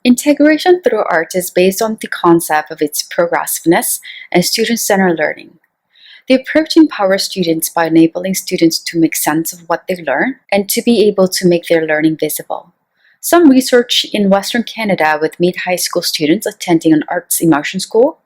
Integration through art is based on the concept of its progressiveness and student-centered learning. The approach empowers students by enabling students to make sense of what they learn and to be able to make their learning visible. Some research in Western Canada with mid-high school students attending an arts immersion school,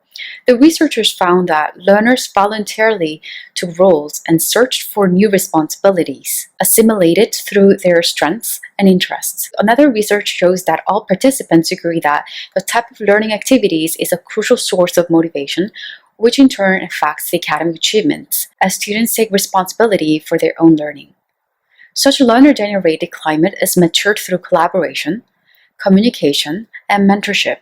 the researchers found that learners voluntarily took roles and searched for new responsibilities, assimilated through their strengths and interests. Another research shows that all participants agree that the type of learning activities is a crucial source of motivation, which in turn affects the academic achievements as students take responsibility for their own learning. Such a learner-generated climate is matured through collaboration, communication, and mentorship,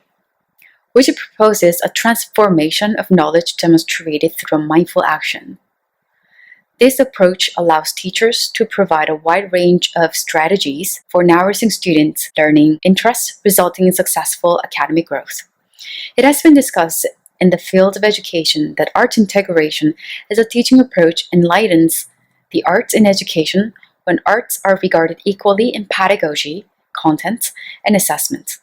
which proposes a transformation of knowledge demonstrated through mindful action. This approach allows teachers to provide a wide range of strategies for nourishing students' learning interests, resulting in successful academic growth. It has been discussed in the field of education that art integration as a teaching approach enlightens the arts in education when arts are regarded equally in pedagogy, content, and assessment.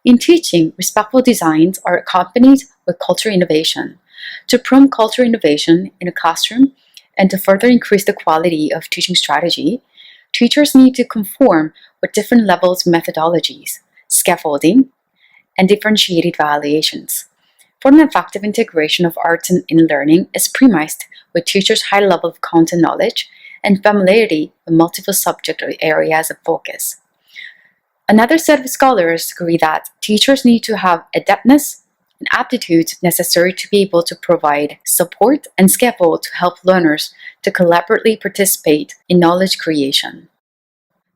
In teaching, respectful designs are accompanied with cultural innovation. To promote cultural innovation in a classroom and to further increase the quality of teaching strategy, teachers need to conform with different levels of methodologies, scaffolding, and differentiated evaluations. For an effective integration of art in learning is premised with teachers' high level of content knowledge and familiarity with multiple subject areas of focus. Another set of scholars agree that teachers need to have adeptness and aptitudes necessary to be able to provide support and scaffold to help learners to collaboratively participate in knowledge creation.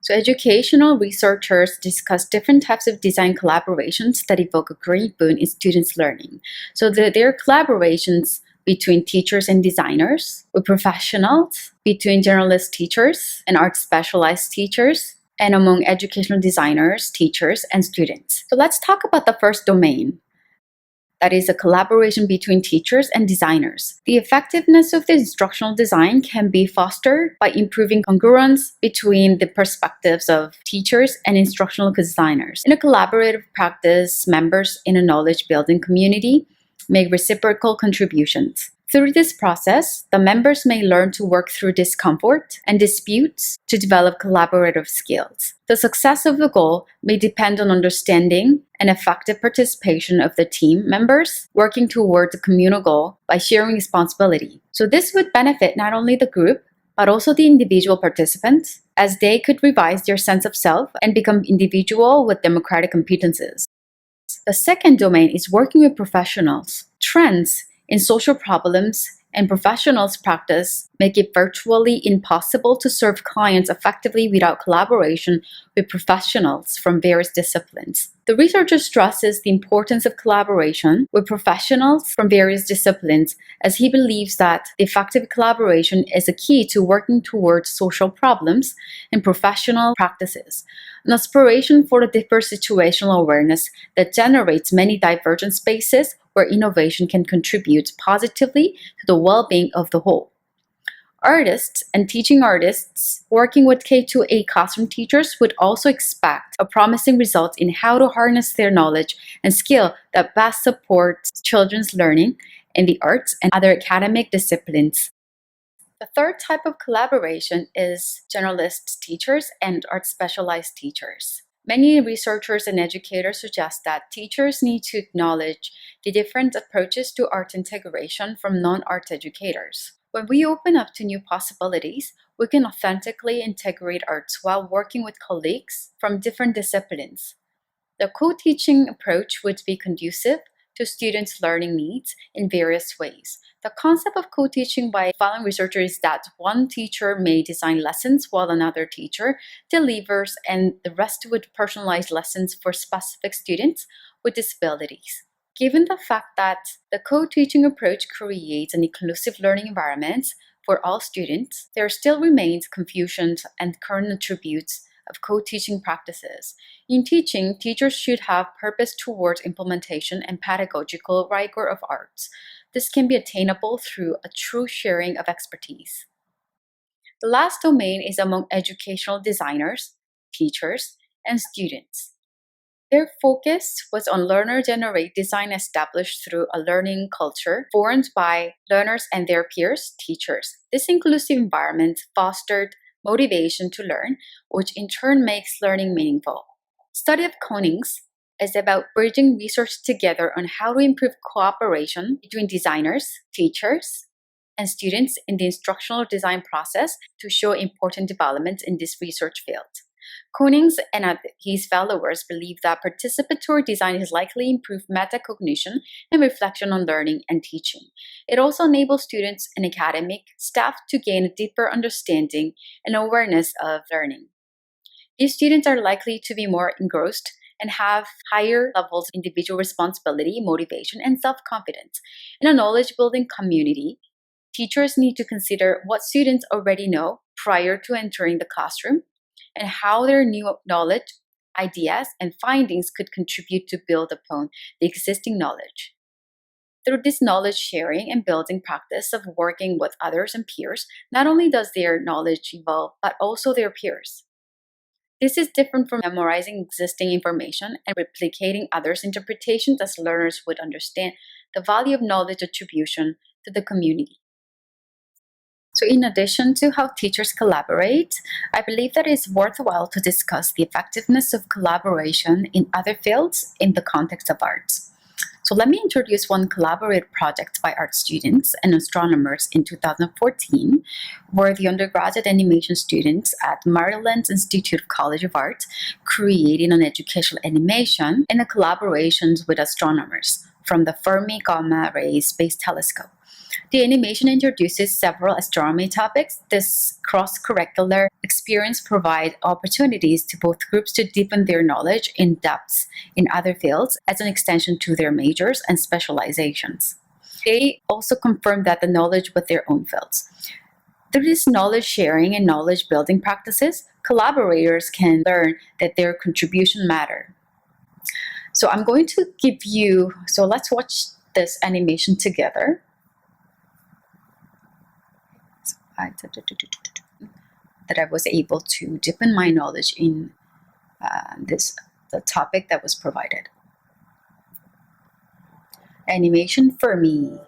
So educational researchers discuss different types of design collaborations that evoke a great boon in students' learning. So there are collaborations between teachers and designers, with professionals, between generalist teachers and art specialized teachers, and among educational designers, teachers, and students. So let's talk about the first domain. That is a collaboration between teachers and designers. The effectiveness of the instructional design can be fostered by improving congruence between the perspectives of teachers and instructional designers. In a collaborative practice, members in a knowledge-building community make reciprocal contributions. Through this process, the members may learn to work through discomfort and disputes to develop collaborative skills. The success of the goal may depend on understanding and effective participation of the team members working towards a communal goal by sharing responsibility. So this would benefit not only the group, but also the individual participants, as they could revise their sense of self and become individual with democratic competences. The second domain is working with professionals. Trends in social problems and professionals' practice make it virtually impossible to serve clients effectively without collaboration with professionals from various disciplines. The researcher stresses the importance of collaboration with professionals from various disciplines, as he believes that effective collaboration is a key to working towards social problems and professional practices, an aspiration for a deeper situational awareness that generates many divergent spaces where innovation can contribute positively to the well-being of the whole. Artists and teaching artists working with K-8 classroom teachers would also expect a promising result in how to harness their knowledge and skill that best supports children's learning in the arts and other academic disciplines. The third type of collaboration is generalist teachers and art specialized teachers. Many researchers and educators suggest that teachers need to acknowledge the different approaches to art integration from non-art educators. When we open up to new possibilities, we can authentically integrate arts while working with colleagues from different disciplines. The co-teaching approach would be conducive to students' learning needs in various ways. The concept of co-teaching by following researchers is that one teacher may design lessons while another teacher delivers, and the rest would personalize lessons for specific students with disabilities. Given the fact that the co-teaching approach creates an inclusive learning environment for all students, there still remains confusion and current attributes of co-teaching practices. In teaching, teachers should have purpose towards implementation and pedagogical rigor of arts. This can be attainable through a true sharing of expertise. The last domain is among educational designers, teachers, and students. Their focus was on learner-generated design established through a learning culture formed by learners and their peers, teachers. This inclusive environment fostered motivation to learn, which in turn makes learning meaningful. Study of Konings is about bridging research together on how to improve cooperation between designers, teachers, and students in the instructional design process to show important developments in this research field. Konings and his followers believe that participatory design is likely to improve metacognition and reflection on learning and teaching. It also enables students and academic staff to gain a deeper understanding and awareness of learning. These students are likely to be more engrossed and have higher levels of individual responsibility, motivation, and self-confidence. In a knowledge-building community, teachers need to consider what students already know prior to entering the classroom and how their new knowledge, ideas, and findings could contribute to build upon the existing knowledge. Through this knowledge sharing and building practice of working with others and peers, not only does their knowledge evolve, but also their peers. This is different from memorizing existing information and replicating others' interpretations, as learners would understand the value of knowledge attribution to the community. So in addition to how teachers collaborate, I believe that it is worthwhile to discuss the effectiveness of collaboration in other fields in the context of arts. So let me introduce one collaborative project by art students and astronomers in 2014, where the undergraduate animation students at Maryland's Institute of College of Art created an educational animation in a collaboration with astronomers from the Fermi Gamma Ray Space Telescope. The animation introduces several astronomy topics. This cross-curricular experience provides opportunities to both groups to deepen their knowledge in depths in other fields as an extension to their majors and specializations. They also confirm that the knowledge with their own fields. Through this knowledge sharing and knowledge building practices, collaborators can learn that their contribution matter. So I'm going to give you, so let's watch this animation together. That I was able to deepen my knowledge in the topic that was provided. Animation for me.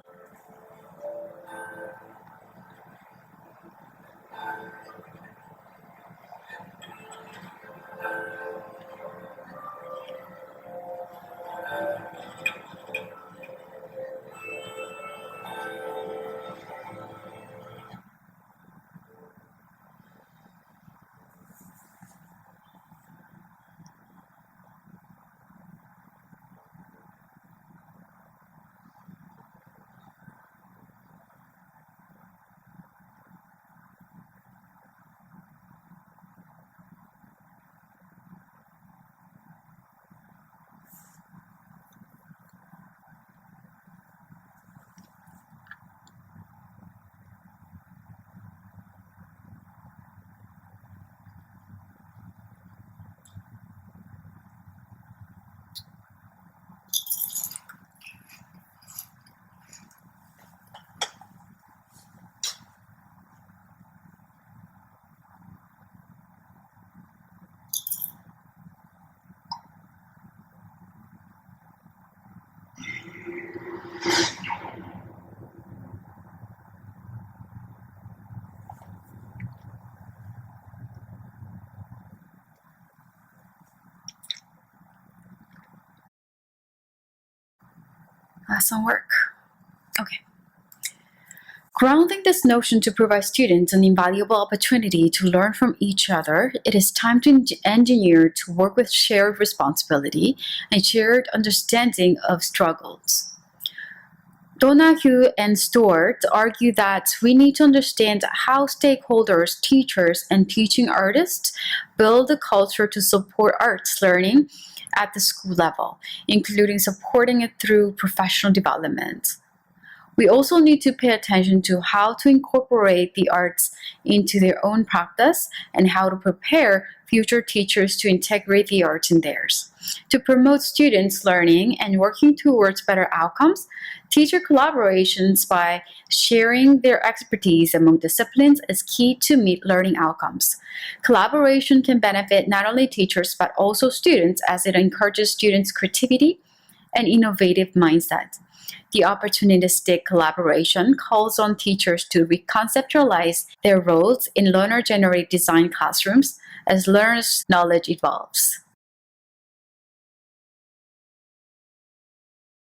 Some work. Okay. Grounding this notion to provide students an invaluable opportunity to learn from each other, it is time to engineer to work with shared responsibility and shared understanding of struggles. Donahue and Stewart argue that we need to understand how stakeholders, teachers, and teaching artists build a culture to support arts learning at the school level, including supporting it through professional development. We also need to pay attention to how to incorporate the arts into their own practice and how to prepare future teachers to integrate the arts in theirs. To promote students' learning and working towards better outcomes, teacher collaborations by sharing their expertise among disciplines is key to meet learning outcomes. Collaboration can benefit not only teachers but also students as it encourages students' creativity and innovative mindset. The opportunistic collaboration calls on teachers to reconceptualize their roles in learner-generated design classrooms as learners' knowledge evolves.